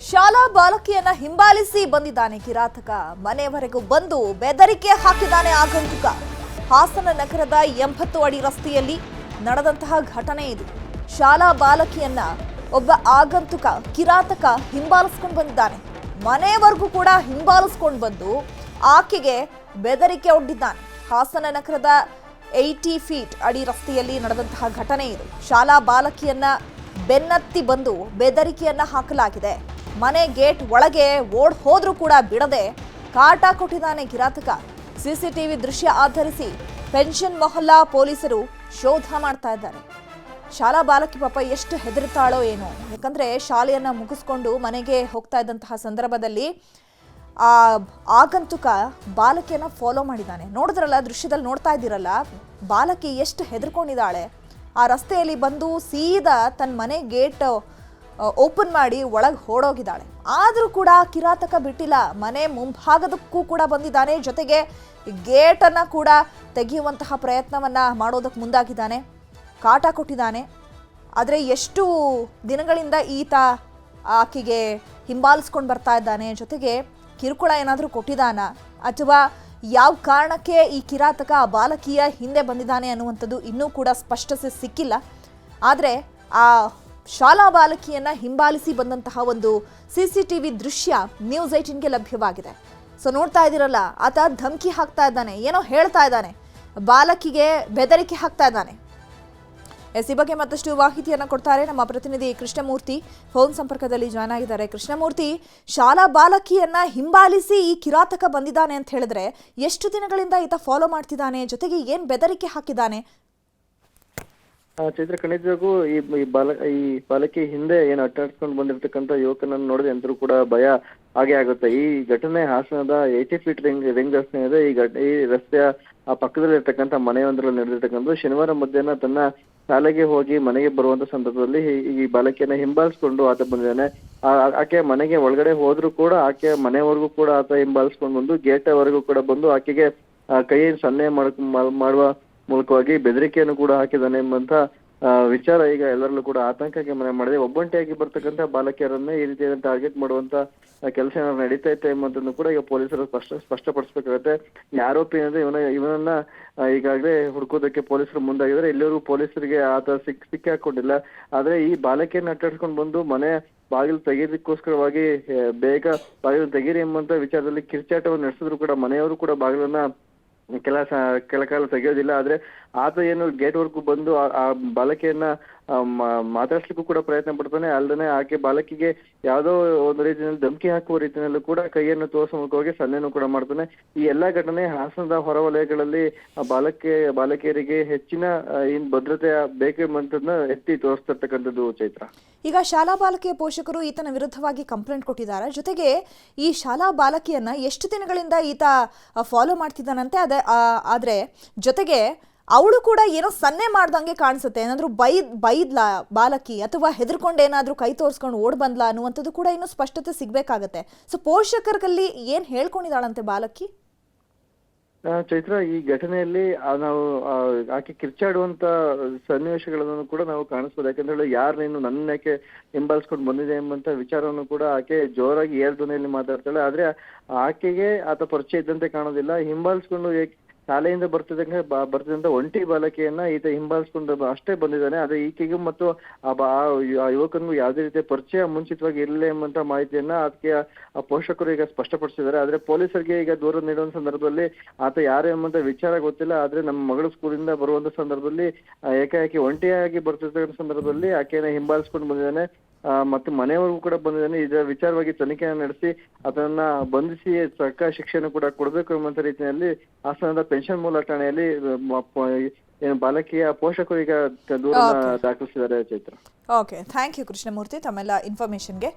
ಶಾಲಾ ಬಾಲಕಿಯನ್ನ ಹಿಂಬಾಲಿಸಿ ಬಂದಿದ್ದಾನೆ ಕಿರಾತಕ. ಮನೆಯವರೆಗೂ ಬಂದು ಬೆದರಿಕೆ ಹಾಕಿದ್ದಾನೆ ಆಗಂತುಕ. ಹಾಸನ ನಗರದ 80 ಅಡಿ ರಸ್ತೆಯಲ್ಲಿ ನಡೆದಂತಹ ಘಟನೆ ಇದು. ಶಾಲಾ ಬಾಲಕಿಯನ್ನ ಒಬ್ಬ ಆಗಂತುಕ ಕಿರಾತಕ ಹಿಂಬಾಲಿಸ್ಕೊಂಡು ಬಂದಿದ್ದಾನೆ. ಮನೆಯವರೆಗೂ ಕೂಡ ಹಿಂಬಾಲಿಸ್ಕೊಂಡು ಬಂದು ಆಕೆಗೆ ಬೆದರಿಕೆ ಒಡ್ಡಿದ್ದಾನೆ. ಹಾಸನ ನಗರದ 80 ಫೀಟ್ ಅಡಿ ರಸ್ತೆಯಲ್ಲಿ ನಡೆದಂತಹ ಘಟನೆ ಇದು. ಶಾಲಾ ಬಾಲಕಿಯನ್ನ ಬೆನ್ನತ್ತಿ ಬಂದು ಬೆದರಿಕೆಯನ್ನ ಹಾಕಲಾಗಿದೆ. ಮನೆ ಗೇಟ್ ಒಳಗೆ ಓಡ್ ಹೋದ್ರೂ ಕೂಡ ಬಿಡದೆ ಕಾಟ ಕೊಟ್ಟಿದ್ದಾನೆ ಕಿರಾತಕ. ಸಿಸಿಟಿವಿ ದೃಶ್ಯ ಆಧರಿಸಿ ಪೆನ್ಷನ್ ಮೊಹಲ್ಲಾ ಪೊಲೀಸರು ಶೋಧ ಮಾಡ್ತಾ ಇದ್ದಾರೆ. ಶಾಲಾ ಬಾಲಕಿ ಪಾಪ ಎಷ್ಟು ಹೆದರ್ತಾಳೋ ಏನೋ. ಯಾಕಂದ್ರೆ ಶಾಲೆಯನ್ನ ಮುಗಿಸ್ಕೊಂಡು ಮನೆಗೆ ಹೋಗ್ತಾ ಇದ್ದಂತಹ ಸಂದರ್ಭದಲ್ಲಿ ಆ ಆಗಂತುಕ ಬಾಲಕಿಯನ್ನ ಫಾಲೋ ಮಾಡಿದ್ದಾನೆ. ನೋಡಿದ್ರಲ್ಲ, ದೃಶ್ಯದಲ್ಲಿ ನೋಡ್ತಾ ಇದ್ದೀರಲ್ಲ, ಬಾಲಕಿ ಎಷ್ಟು ಹೆದರ್ಕೊಂಡಿದ್ದಾಳೆ. ಆ ರಸ್ತೆಯಲ್ಲಿ ಬಂದು ಸೀದಾ ತನ್ನ ಮನೆ ಗೇಟ್ ಓಪನ್ ಮಾಡಿ ಒಳಗೆ ಓಡೋಗಿದ್ದಾಳೆ. ಆದರೂ ಕೂಡ ಕಿರಾತಕ ಬಿಟ್ಟಿಲ್ಲ. ಮನೆ ಮುಂಭಾಗದಕ್ಕೂ ಕೂಡ ಬಂದಿದ್ದಾನೆ. ಜೊತೆಗೆ ಗೇಟನ್ನು ಕೂಡ ತೆಗೆಯುವಂತಹ ಪ್ರಯತ್ನವನ್ನ ಮಾಡೋದಕ್ಕೆ ಮುಂದಾಗಿದ್ದಾನೆ. ಕಾಟ ಕೊಟ್ಟಿದ್ದಾನೆ. ಆದರೆ ಎಷ್ಟು ದಿನಗಳಿಂದ ಈತ ಆಕೆಗೆ ಹಿಂಬಾಲಿಸ್ಕೊಂಡು ಬರ್ತಾ ಇದ್ದಾನೆ, ಜೊತೆಗೆ ಕಿರುಕುಳ ಏನಾದರೂ ಕೊಟ್ಟಿದ್ದಾನ, ಅಥವಾ ಯಾವ ಕಾರಣಕ್ಕೆ ಈ ಕಿರಾತಕ ಆ ಬಾಲಕಿಯ ಹಿಂದೆ ಬಂದಿದ್ದಾನೆ ಅನ್ನುವಂಥದ್ದು ಇನ್ನೂ ಕೂಡ ಸ್ಪಷ್ಟತೆ ಸಿಕ್ಕಿಲ್ಲ. ಆದರೆ ಆ ಶಾಲಾ ಬಾಲಕಿಯನ್ನ ಹಿಂಬಾಲಿಸಿ ಬಂದಂತಹ ಒಂದು CCTV ದೃಶ್ಯ ನ್ಯೂಸ್ 18ಗೆ ಲಭ್ಯವಾಗಿದೆ. ಸೊ ನೋಡ್ತಾ ಇದ್ದೀರಲ್ಲ, ಆತ ಧಮಕಿ ಹಾಕ್ತಾ ಇದ್ದಾನೆ, ಏನೋ ಹೇಳ್ತಾ ಇದ್ದಾನೆ, ಬಾಲಕಿಗೆ ಬೆದರಿಕೆ ಹಾಕ್ತಾ ಇದ್ದಾನೆ. ಈ ಬಗ್ಗೆ ಮತ್ತಷ್ಟು ಮಾಹಿತಿಯನ್ನು ಕೊಡ್ತಾರೆ ನಮ್ಮ ಪ್ರತಿನಿಧಿ ಕೃಷ್ಣಮೂರ್ತಿ. ಫೋನ್ ಸಂಪರ್ಕದಲ್ಲಿ ಜಾಯ್ನ್ ಆಗಿದ್ದಾರೆ. ಕೃಷ್ಣಮೂರ್ತಿ, ಶಾಲಾ ಬಾಲಕಿಯನ್ನ ಹಿಂಬಾಲಿಸಿ ಈ ಕಿರಾತಕ ಬಂದಿದ್ದಾನೆ ಅಂತ ಹೇಳಿದ್ರೆ ಎಷ್ಟು ದಿನಗಳಿಂದ ಈತ ಫಾಲೋ ಮಾಡ್ತಿದ್ದಾನೆ, ಜೊತೆಗೆ ಏನ್ ಬೆದರಿಕೆ ಹಾಕಿದ್ದಾನೆ? ಚೈತ್ರ, ಖಂಡಿತವಾಗೂ ಈ ಬಾಲಕಿ ಹಿಂದೆ ಏನು ಅಟ್ಟಾಡ್ಸ್ಕೊಂಡು ಬಂದಿರತಕ್ಕಂತ ಯುವಕನನ್ನು ನೋಡಿದ್ರೆ ಅಂತರೂ ಕೂಡ ಭಯ ಹಾಗೆ ಆಗುತ್ತೆ. ಈ ಘಟನೆ ಹಾಸನದ 80 ಫೀಟ್ ರಿಂಗ್ ರಸ್ತೆ ಇದೆ. ಈ ರಸ್ತೆಯ ಆ ಪಕ್ಕದಲ್ಲಿ ಇರ್ತಕ್ಕಂಥ ಮನೆಯೊಂದರಲ್ಲಿ ನಡೆದಿರ್ತಕ್ಕಂಥ ಶನಿವಾರ ಮಧ್ಯಾಹ್ನ ತನ್ನ ಶಾಲೆಗೆ ಹೋಗಿ ಮನೆಗೆ ಬರುವಂತ ಸಂದರ್ಭದಲ್ಲಿ ಈ ಬಾಲಕಿಯನ್ನ ಹಿಂಬಾಲಿಸ್ಕೊಂಡು ಆತ ಬಂದಿದ್ದಾನೆ. ಆಕೆ ಮನೆಗೆ ಒಳಗಡೆ ಹೋದ್ರೂ ಕೂಡ ಆಕೆ ಮನೆವರೆಗೂ ಕೂಡ ಆತ ಹಿಂಬಾಲಿಸ್ಕೊಂಡು ಬಂದು ಗೇಟ್ ವರೆಗೂ ಕೂಡ ಬಂದು ಆಕೆಗೆ ಕೈ ಸನ್ನೆ ಮಾಡುವ ಮೂಲಕವಾಗಿ ಬೆದರಿಕೆಯನ್ನು ಕೂಡ ಹಾಕಿದ್ದಾನೆ ಎಂಬಂತ ವಿಚಾರ ಈಗ ಎಲ್ಲರಲ್ಲೂ ಕೂಡ ಆತಂಕಕ್ಕೆ ಮನೆ ಮಾಡಿದೆ. ಒಬ್ಬಂಟಿಯಾಗಿ ಬರ್ತಕ್ಕಂಥ ಬಾಲಕಿಯರನ್ನೇ ಈ ರೀತಿಯಾದ ಟಾರ್ಗೆಟ್ ಮಾಡುವಂತ ಕೆಲಸ ಏನಾದ್ರು ನಡೀತಾ ಇತ್ತೆ ಎಂಬಂತನ್ನು ಕೂಡ ಈಗ ಪೊಲೀಸರು ಸ್ಪಷ್ಟಪಡಿಸ್ಬೇಕಾಗತ್ತೆ. ಆರೋಪಿ ಅಂದ್ರೆ ಇವನನ್ನ ಈಗಾಗಲೇ ಹುಡುಕೋದಕ್ಕೆ ಪೊಲೀಸರು ಮುಂದಾಗಿದ್ದಾರೆ. ಇಲ್ಲಿವರೆಗೂ ಪೊಲೀಸರಿಗೆ ಆತ ಸಿಕ್ಕಿ ಹಾಕೊಂಡಿಲ್ಲ. ಆದ್ರೆ ಈ ಬಾಲಕಿಯನ್ನ ಅಟ್ಟಾಡ್ಸ್ಕೊಂಡು ಬಂದು ಮನೆ ಬಾಗಿಲು ತೆಗೆಯೋದಕ್ಕೋಸ್ಕರವಾಗಿ ಬೇಗ ಬಾಗಿಲು ತೆಗೀರಿ ಎಂಬಂತ ವಿಚಾರದಲ್ಲಿ ಕಿರ್ಚಾಟವನ್ನು ನಡೆಸಿದ್ರು ಕೂಡ ಮನೆಯವರು ಕೂಡ ಬಾಗಿಲನ್ನ ಕೆಲ ಕಾಲ ತೆಗೆಯೋದಿಲ್ಲ. ಆದ್ರೆ ಆತ ಏನು ಗೇಟ್ ವರ್ಗೂ ಬಂದು ಆ ಬಾಲಕಿಯನ್ನ ಮಾತಾಡ್ಸ್ಲಿಕ್ಕೂ ಕೂಡ ಪ್ರಯತ್ನ ಪಡ್ತಾನೆ. ಅಲ್ಲದೆ ಆಕೆ ಬಾಲಕಿಗೆ ಯಾವುದೋ ಒಂದು ರೀತಿಯಲ್ಲಿ ಧಮಕಿ ಹಾಕುವ ರೀತಿಯಲ್ಲೂ ಕೂಡ ಕೈಯನ್ನು ತೋರಿಸುವ ಮೂಲಕವಾಗಿ ಸನ್ನೆಯನ್ನು ಕೂಡ ಮಾಡ್ತಾನೆ. ಈ ಎಲ್ಲಾ ಘಟನೆ ಹಾಸನದ ಹೊರವಲಯಗಳಲ್ಲಿ ಬಾಲಕಿಯರಿಗೆ ಹೆಚ್ಚಿನ ಭದ್ರತೆ ಬೇಕೆಂಬಂತದನ್ನ ಎತ್ತಿ ತೋರಿಸ್ತಿರ್ತಕ್ಕಂಥದ್ದು. ಚೈತ್ರ, ಈಗ ಶಾಲಾ ಬಾಲಕಿಯ ಪೋಷಕರು ಈತನ ವಿರುದ್ಧವಾಗಿ ಕಂಪ್ಲೇಂಟ್ ಕೊಟ್ಟಿದ್ದಾರೆ. ಜೊತೆಗೆ ಈ ಶಾಲಾ ಬಾಲಕಿಯನ್ನ ಎಷ್ಟು ದಿನಗಳಿಂದ ಈತ ಫಾಲೋ ಮಾಡ್ತಿದ್ದಾನಂತೆ. ಆದ್ರೆ ಜೊತೆಗೆ ಅವಳು ಕೂಡ ಏನೋ ಸನ್ನೆ ಮಾಡ್ದಂಗೆ ಕಾಣಿಸುತ್ತೆ. ಏನಾದ್ರೂ ಬೈದ್ಲಾ ಬಾಲಕಿ, ಅಥವಾ ಹೆದರ್ಕೊಂಡು ಏನಾದ್ರೂ ಕೈ ತೋರಿಸ್ಕೊಂಡು ಓಡ್ ಬಂದ್ಲಾ ಅನ್ನುವಂಥದ್ದು ಕೂಡ ಇನ್ನೂ ಸ್ಪಷ್ಟತೆ ಸಿಗ್ಬೇಕಾಗತ್ತೆ. ಸೊ ಪೋಷಕರಲ್ಲಿ ಏನ್ ಹೇಳ್ಕೊಂಡಿದ್ದಾಳಂತೆ ಬಾಲಕಿ? ಚೈತ್ರ, ಈ ಘಟನೆಯಲ್ಲಿ ನಾವು ಆಕೆ ಕಿರ್ಚಾಡುವಂತ ಸನ್ನಿವೇಶಗಳನ್ನು ಕೂಡ ನಾವು ಕಾಣಿಸ್ಬೋದು. ಯಾಕಂದ್ರೆ ಯಾರು ನೀನು ನನ್ನ ಯಾಕೆ ಹಿಂಬಾಲಿಸ್ಕೊಂಡು ಬಂದಿದೆ ಎಂಬಂತ ವಿಚಾರವನ್ನು ಕೂಡ ಆಕೆ ಜೋರಾಗಿ ಧ್ವನಿಯಲ್ಲಿ ಮಾತಾಡ್ತಾಳೆ. ಆದ್ರೆ ಆಕೆಗೆ ಆತ ಪರಿಚಯ ಇದ್ದಂತೆ ಕಾಣೋದಿಲ್ಲ. ಹಿಂಬಾಲಿಸ್ಕೊಂಡು ಶಾಲೆಯಿಂದ ಬರ್ತಿದ್ದಂತ ಒಂಟಿ ಬಾಲಕಿಯನ್ನ ಈತ ಹಿಂಬಾಲಿಸ್ಕೊಂಡು ಅಷ್ಟೇ ಬಂದಿದ್ದಾನೆ. ಆದ್ರೆ ಈಕೆಗೂ ಮತ್ತು ಆ ಯುವಕನಿಗೂ ಯಾವುದೇ ರೀತಿಯ ಪರಿಚಯ ಮುಂಚಿತವಾಗಿ ಇರಲಿಲ್ಲ ಎಂಬಂತ ಮಾಹಿತಿಯನ್ನ ಅದಕ್ಕೆ ಆ ಪೋಷಕರು ಈಗ ಸ್ಪಷ್ಟಪಡಿಸಿದ್ದಾರೆ. ಆದ್ರೆ ಪೊಲೀಸರಿಗೆ ಈಗ ದೂರ ನೀಡುವ ಸಂದರ್ಭದಲ್ಲಿ ಆತ ಯಾರು ಎಂಬಂತ ವಿಚಾರ ಗೊತ್ತಿಲ್ಲ. ಆದ್ರೆ ನಮ್ಮ ಮಗಳು ಸ್ಕೂಲಿಂದ ಬರುವಂತ ಸಂದರ್ಭದಲ್ಲಿ ಏಕಾಏಕಿ ಒಂಟಿಯಾಗಿ ಬರ್ತಿರ್ತಕ್ಕಂಥ ಸಂದರ್ಭದಲ್ಲಿ ಆಕೆಯನ್ನ ಹಿಂಬಾಲಿಸ್ಕೊಂಡು ಬಂದಿದ್ದಾನೆ ಮತ್ತು ಮನೆಯವರೆಗೂ ಕೂಡ ಬಂದಿದ್ದಾನೆ. ಇದರ ವಿಚಾರವಾಗಿ ತನಿಖೆಯನ್ನು ನಡೆಸಿ ಅದನ್ನ ಬಂಧಿಸಿ ತಕ್ಕ ಶಿಕ್ಷೆಯನ್ನು ಕೂಡ ಕೊಡಬೇಕು ಎಂಬಂತ ರೀತಿಯಲ್ಲಿ ಹಾಸನದ ಪೆನ್ಷನ್ ಮೂಲ ಠಾಣೆಯಲ್ಲಿ ಏನು ಬಾಲಕಿಯ ಪೋಷಕರು ಈಗ ದೂರನ್ನ ದಾಖಲಿಸಿದ್ದಾರೆ. Chaitra, okay, thank you Krishnamurthy ತಮ್ಮೆಲ್ಲ ಇನ್ಫಾರ್ಮೇಶನ್ಗೆ.